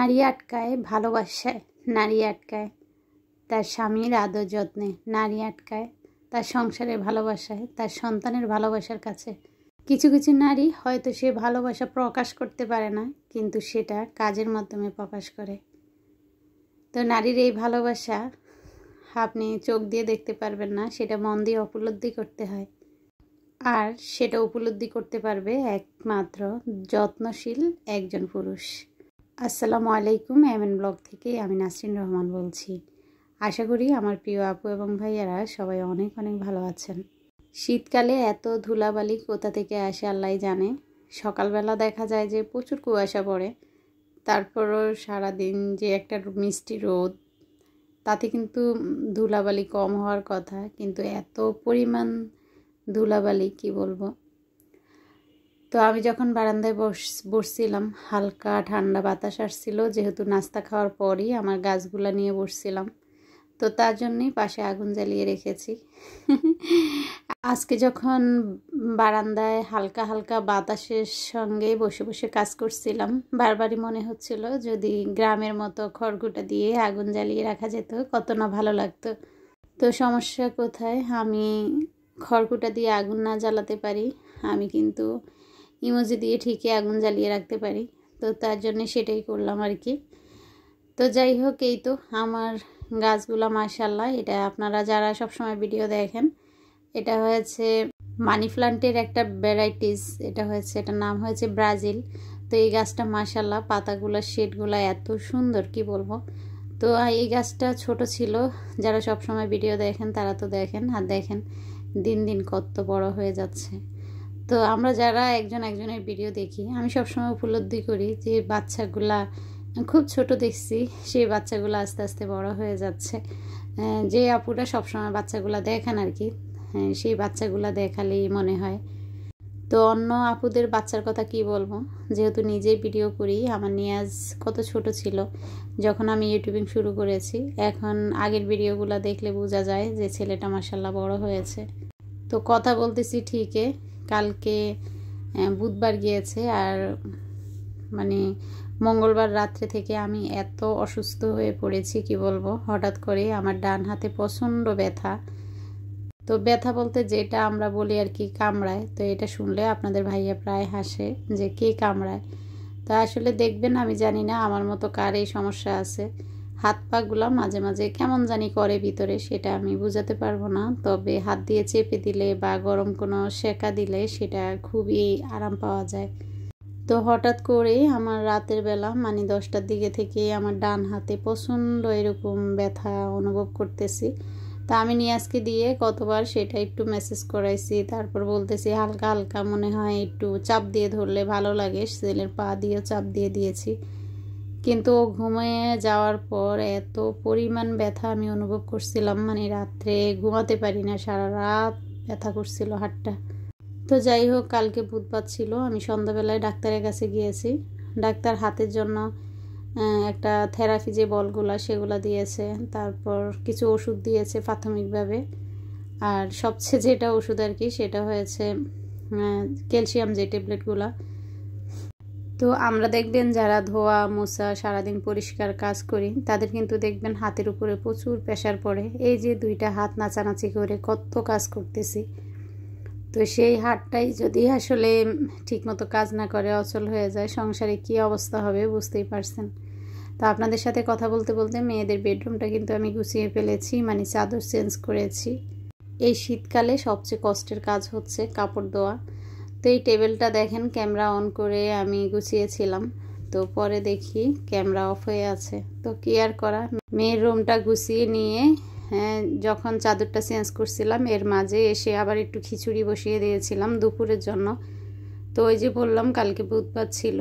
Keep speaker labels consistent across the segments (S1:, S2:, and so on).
S1: নারী আটকায় ভালোবাসায়, নারী আটকায় তার স্বামীর আদর যত্নে, নারী আটকায় তার সংসারের ভালোবাসায়, তার সন্তানের ভালোবাসার কাছে। কিছু কিছু নারী হয়তো সে ভালোবাসা প্রকাশ করতে পারে না, কিন্তু সেটা কাজের মাধ্যমে প্রকাশ করে। তো নারীর এই ভালোবাসা আপনি চোখ দিয়ে দেখতে পারবেন না, সেটা মন দিয়ে উপলব্ধি করতে হয়। আর সেটা উপলব্ধি করতে পারবে একমাত্র যত্নশীল একজন পুরুষ। আসসালামু আলাইকুম, এমএন ব্লগ থেকে আমি নাসরিন রহমান বলছি। আশা করি আমার প্রিয় আপু এবং ভাইয়ারা সবাই অনেক অনেক ভালো আছেন। শীতকালে এত ধুলাবালি কোথা থেকে আসে আল্লাহই জানে। সকালবেলা দেখা যায় যে প্রচুর কুয়াশা পড়ে, তারপরও সারাদিন যে একটা মিষ্টি রোদ, তাতে কিন্তু ধুলাবালি কম হওয়ার কথা, কিন্তু এত পরিমাণ ধুলাবালি কি বলবো। তো আমি যখন বারান্দায় বসছিলাম, হালকা ঠান্ডা বাতাস আসছিল, যেহেতু নাস্তা খাওয়ার পরই আমার গাছগুলা নিয়ে বসছিলাম, তো তার জন্যই পাশে আগুন জ্বালিয়ে রেখেছি। আজকে যখন বারান্দায় হালকা হালকা বাতাসের সঙ্গে বসে বসে কাজ করছিলাম, বারবারই মনে হচ্ছিল যদি গ্রামের মতো খড়কুটা দিয়ে আগুন জ্বালিয়ে রাখা যেত কত না ভালো লাগতো। তো সমস্যা কোথায়, আমি খড়কুটা দিয়ে আগুন না জ্বালাতে পারি, আমি কিন্তু ইমোজি দিয়ে ঠিকই আগুন জ্বালিয়ে রাখতে পারি। তো তার জন্য সেটাই করলাম আর কি। তো যাই হোক, এই তো আমার গাছগুলো মাশাআল্লাহ। এটা আপনারা যারা সবসময় ভিডিও দেখেন, এটা হয়েছে মানি প্লান্টের একটা ভ্যারাইটিস, এটার নাম হয়েছে ব্রাজিল। তো এই গাছটা মাশাআল্লাহ, পাতাগুলো শেডগুলো এত সুন্দর কি বলবো। তো এই গাছটা ছোট ছিল, যারা সবসময় ভিডিও দেখেন তারা তো দেখেন, আর দেখেন দিন দিন কত বড় হয়ে যাচ্ছে। তো আমরা যারা একজনের ভিডিও দেখি, আমি সবসময় উপলব্ধি করি যে বাচ্চাগুলা খুব ছোট দেখছি, সেই বাচ্চাগুলো আস্তে আস্তে বড় হয়ে যাচ্ছে। যে আপুরা সবসময় বাচ্চাগুলা দেখেন আর কি, সেই বাচ্চাগুলা দেখালেই মনে হয়। তো অন্য আপুদের বাচ্চার কথা কি বলবো, যেহেতু নিজেই ভিডিও করি। আমার নিয়াজ কত ছোট ছিল যখন আমি ইউটিউবিং শুরু করেছি, এখন আগের ভিডিওগুলো দেখলে বোঝা যায় যে ছেলেটা মাশাআল্লাহ বড় হয়েছে। তো কথা বলতেছি ঠিকই, কালকে বুধবার গিয়েছে, আর মানে মঙ্গলবার রাত্রে থেকে আমি এত অসুস্থ হয়ে পড়েছি কি বলবো। হঠাৎ করে আমার ডান হাতে প্রচণ্ড ব্যথা। তো ব্যথা বলতে যেটা আমরা বলি আর কি কামড়ায়, তো এটা শুনলে আপনাদের ভাইয়া প্রায় হাসে যে কে কামড়ায়। তো আসলে দেখবেন, আমি জানি না আমার মতো কার এই সমস্যা আছে, হাত পাগুলো মাঝে মাঝে কেমন জানি করে ভিতরে, সেটা আমি বুঝাতে পারবো না। তবে হাত দিয়ে চেপে দিলে বা গরম কোনো সেকা দিলে সেটা খুবই আরাম পাওয়া যায়। তো হঠাৎ করে আমার রাতের বেলা মানে 10টার দিকে থেকে আমার ডান হাতে প্রচণ্ড এরকম ব্যথা অনুভব করতেছি। তা আমি নিয়াজকে দিয়ে কতবার সেটা একটু মেসেজ করাইছি, তারপর বলতেছি হালকা হালকা মনে হয় একটু চাপ দিয়ে ধরলে ভালো লাগে, ছেলের পা দিয়েও চাপ দিয়ে দিয়েছি। কিন্তু ঘুমিয়ে যাওয়ার পর এত পরিমাণ ব্যথা আমি অনুভব করছিলাম, মানে রাত্রে ঘুমাতে পারি না, সারা রাত ব্যথা করছিল হাতটা। তো যাই হোক, কালকে বুধবার ছিল, আমি সন্ধ্যাবেলায় ডাক্তারের কাছে গিয়েছি। ডাক্তার হাতের জন্য একটা থেরাপি যে বলগুলা সেগুলো দিয়েছে, তারপর কিছু ওষুধ দিয়েছে প্রাথমিকভাবে। আর সবচেয়ে যেটা ওষুধ আর কি, সেটা হয়েছে ক্যালসিয়াম যে ট্যাবলেটগুলা। তো আমরা দেখবেন যারা ধোয়া মোছা সারাদিন পরিষ্কার কাজ করি, তাদের কিন্তু দেখবেন হাতের উপরে প্রচুর প্রেশার পড়ে। এই যে দুইটা হাত নাচানাচি করে কত কাজ করতেছি, তো সেই হাতটাই যদি আসলে ঠিকমতো কাজ না করে অচল হয়ে যায়, সংসারে কি অবস্থা হবে বুঝতেই পারছেন। তো আপনাদের সাথে কথা বলতে বলতে মেয়েদের বেডরুমটা কিন্তু আমি গুছিয়ে ফেলেছি, মানে চাদর চেঞ্জ করেছি। এই শীতকালে সবচেয়ে কষ্টের কাজ হচ্ছে কাপড় ধোয়া। তো এই টেবিলটা দেখেন ক্যামেরা অন করে আমি গুছিয়েছিলাম, তো পরে দেখি ক্যামেরা অফ হয়ে আছে। তো কি আর করা, মেয়ের রুমটা গুছিয়ে নিয়ে যখন চাদরটা চেঞ্জ করছিলাম, এর মাঝে এসে আবার একটু খিচুড়ি বসিয়ে দিয়েছিলাম দুপুরের জন্য। তো ওই যে বললাম কালকে বুধবার ছিল,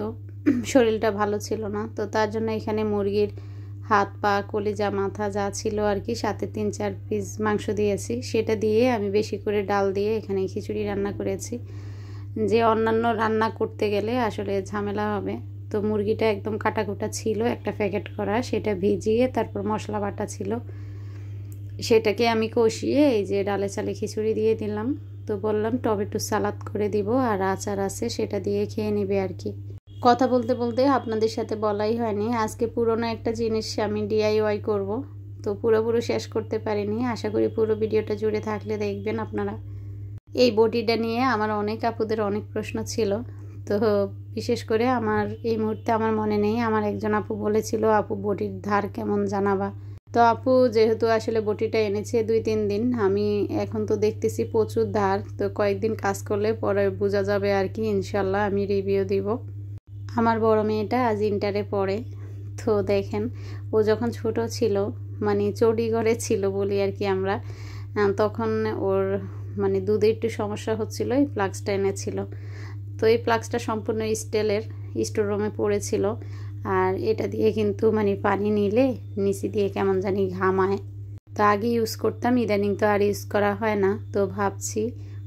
S1: শরীরটা ভালো ছিল না, তো তার জন্য এখানে মুরগির হাত পা কলিজা মাথা যা ছিল আর কি, সাথে 3-4 পিস মাংস দিয়েছি, সেটা দিয়ে আমি বেশি করে ডাল দিয়ে এখানে খিচুড়ি রান্না করেছি। যে অন্যান্য রান্না করতে গেলে আসলে ঝামেলা হবে। তো মুরগিটা একদম কাটাকুটা ছিল, একটা প্যাকেট করা, সেটা ভিজিয়ে তারপর মশলা বাটা ছিল, সেটাকে আমি কষিয়ে এই যে ডালে চালে খিচুড়ি দিয়ে দিলাম। তো বললাম টমেটো সালাদ করে দিব, আর আচার আছে সেটা দিয়ে খেয়ে নেবে আর কি। কথা বলতে বলতে আপনাদের সাথে বলাই হয়নি, আজকে পুরনো একটা জিনিস আমি DIY করব। তো পুরোপুরি শেষ করতে পারিনি, আশা করি পুরো ভিডিওটা জুড়ে থাকলে দেখবেন আপনারা। এই বটিটা নিয়ে আমার অনেক আপুদের অনেক প্রশ্ন ছিল। তো বিশেষ করে আমার এই মুহূর্তে আমার মনে নেই, আমার একজন আপু বলেছিল আপু বটির ধার কেমন জানাবা। তো আপু যেহেতু আসলে বটিটা এনেছে 2-3 দিন, আমি এখন তো দেখতেছি প্রচুর ধার। তো কয়েকদিন কাজ করলে পরে বোঝা যাবে আর কি, ইনশাল্লাহ আমি রিভিউ দিব। আমার বড় মেয়েটা আজ ইন্টারে পড়ে। তো দেখেন, ও যখন ছোট ছিল, মানে চণ্ডীগড়ে ছিল বলি আর কি আমরা, তখন ওর মানে দুধে একটু সমস্যা হচ্ছিল, এই প্লাক্সটা এনেছিল। তো এই প্লাক্সটা সম্পূর্ণ স্টিলের, স্টোর রুমে পড়েছিল। আর এটা দিয়ে কিন্তু মানে পানি নিলে নিচে দিয়ে কেমন জানি ঘামায়। তো আগে ইউজ করতাম, ইদানিং তো আর ইউজ করা হয় না। তো ভাবছি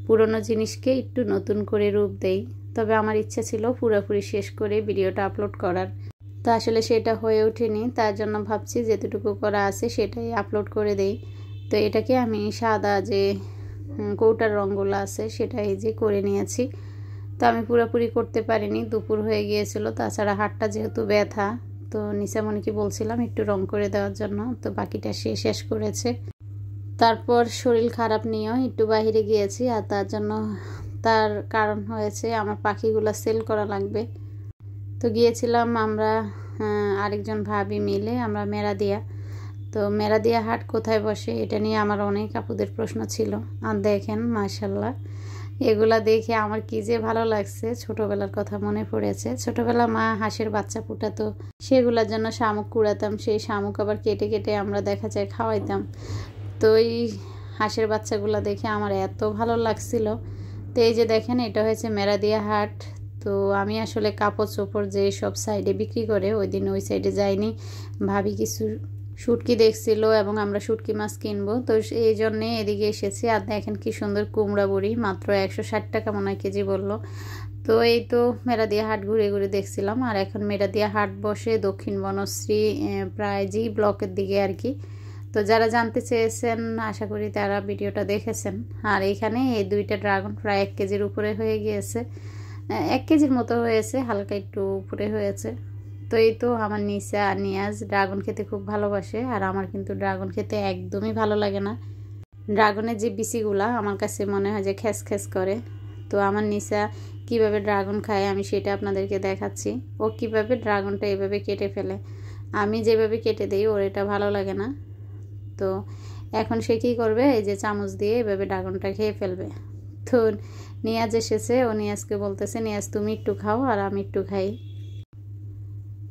S1: পুরনো জিনিসকে একটু নতুন করে রূপ দেই। তবে আমার ইচ্ছা ছিল পুরোপুরি শেষ করে ভিডিওটা আপলোড করার, তো আসলে সেটা হয়ে ওঠেনি। তার জন্য ভাবছি যেটুকু করা আছে সেটাই আপলোড করে দেই। তো এটাকে আমি সাদা যে কৌটার রঙগুলো আছে সেটাই যে করে নিয়েছি। তো আমি পুরোপুরি করতে পারিনি, দুপুর হয়ে গিয়েছিল। তাছাড়া হাতটা যেহেতু ব্যথা, তো নিশামণিকে বলছিলাম একটু রং করে দেওয়ার জন্য, তো বাকিটা সে শেষ করেছে। তারপর শরীর খারাপ নিয়েও একটু বাইরে গিয়েছি, আর তার কারণ হয়েছে আমার পাখিগুলো সেল করা লাগবে। তো গিয়েছিলাম আমরা আরেকজন ভাবি মিলে, আমরা মেরাদিয়া। তো মেরাদিয়া হাট কোথায় বসে এটা নিয়ে আমার অনেক আপুদের প্রশ্ন ছিল। আর দেখেন মাশাল্লাহ, এগুলা দেখে আমার কি যে ভালো লাগছে, ছোটবেলার কথা মনে পড়েছে। ছোটবেলা মা হাঁসের বাচ্চা ফুটাতো, সেগুলোর জন্য শামুক কুড়াতাম, সেই শামুক আবার কেটে কেটে আমরা দেখা যায় খাওয়াইতাম। তো এই হাঁসের বাচ্চাগুলো দেখে আমার এত ভালো লাগছিল। তো এই যে দেখেন, এটা হয়েছে মেরাদিয়া হাট। তো আমি আসলে কাপড় চোপড় যে সব সাইডে বিক্রি করে, ওই দিন ওই সাইডে যাইনি। ভাবি কিছু শুটকি দেখছিল এবং আমরা শুটকি মাছ কিনবো, তো এই জন্যে এদিকে এসেছি। আর দেখেন কি সুন্দর কুমড়া বড়ি, মাত্র 160 টাকা মনে হয় কেজি বললো। তো এই তো মেরাদিয়া হাট ঘুরে ঘুরে দেখছিলাম। আর এখন মেরাদিয়া হাট বসে দক্ষিণ বনশ্রী প্রায় জি ব্লকের দিকে আর কি। তো যারা জানতে চেয়েছেন আশা করি তারা ভিডিওটা দেখেছেন। আর এখানে এই দুইটা ড্রাগন প্রায় 1 কেজির উপরে হয়ে গিয়েছে, 1 কেজির মতো হয়েছে, হালকা একটু উপরে হয়েছে। তো এই তো আমার নিশা আর নিয়াজ ড্রাগন খেতে খুব ভালোবাসে, আর আমার কিন্তু ড্রাগন খেতে একদমই ভালো লাগে না। ড্রাগনের যে বিচিগুলা আমার কাছে মনে হয় যে খ্যাস খ্যাস করে। তো আমার নিশা কিভাবে ড্রাগন খায় আমি সেটা আপনাদেরকে দেখাচ্ছি। ও কিভাবে ড্রাগনটা এভাবে কেটে ফেলে, আমি যেভাবে কেটে দিই ওর এটা ভালো লাগে না। তো এখন সে কী করবে, এই যে চামচ দিয়ে এভাবে ড্রাগনটা খেয়ে ফেলবে। তো নিয়াজ এসেছে, ও নিয়াজকে বলতেছে নিয়াজ তুমি একটু খাও আর আমি একটু খাই।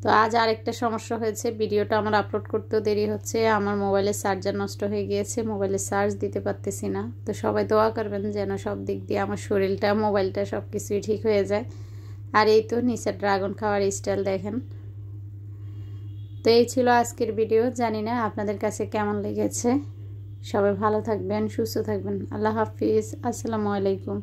S1: তো আজ আরেকটা সমস্যা হয়েছে, ভিডিওটা আমার আপলোড করতেও দেরি হচ্ছে। আমার মোবাইলের চার্জার নষ্ট হয়ে গিয়েছে, মোবাইলে চার্জ দিতে পারতেছি না। তো সবাই দোয়া করবেন যেন সব দিক দিয়ে আমার শরীরটা, মোবাইলটা সব কিছুই ঠিক হয়ে যায়। আর এই তো নিচে ড্রাগন খাওয়ার স্টাইল দেখেন। তো এই ছিল আজকের ভিডিও, জানি না আপনাদের কাছে কেমন লেগেছে। সবাই ভালো থাকবেন, সুস্থ থাকবেন। আল্লাহ হাফিজ, আসসালামু আলাইকুম।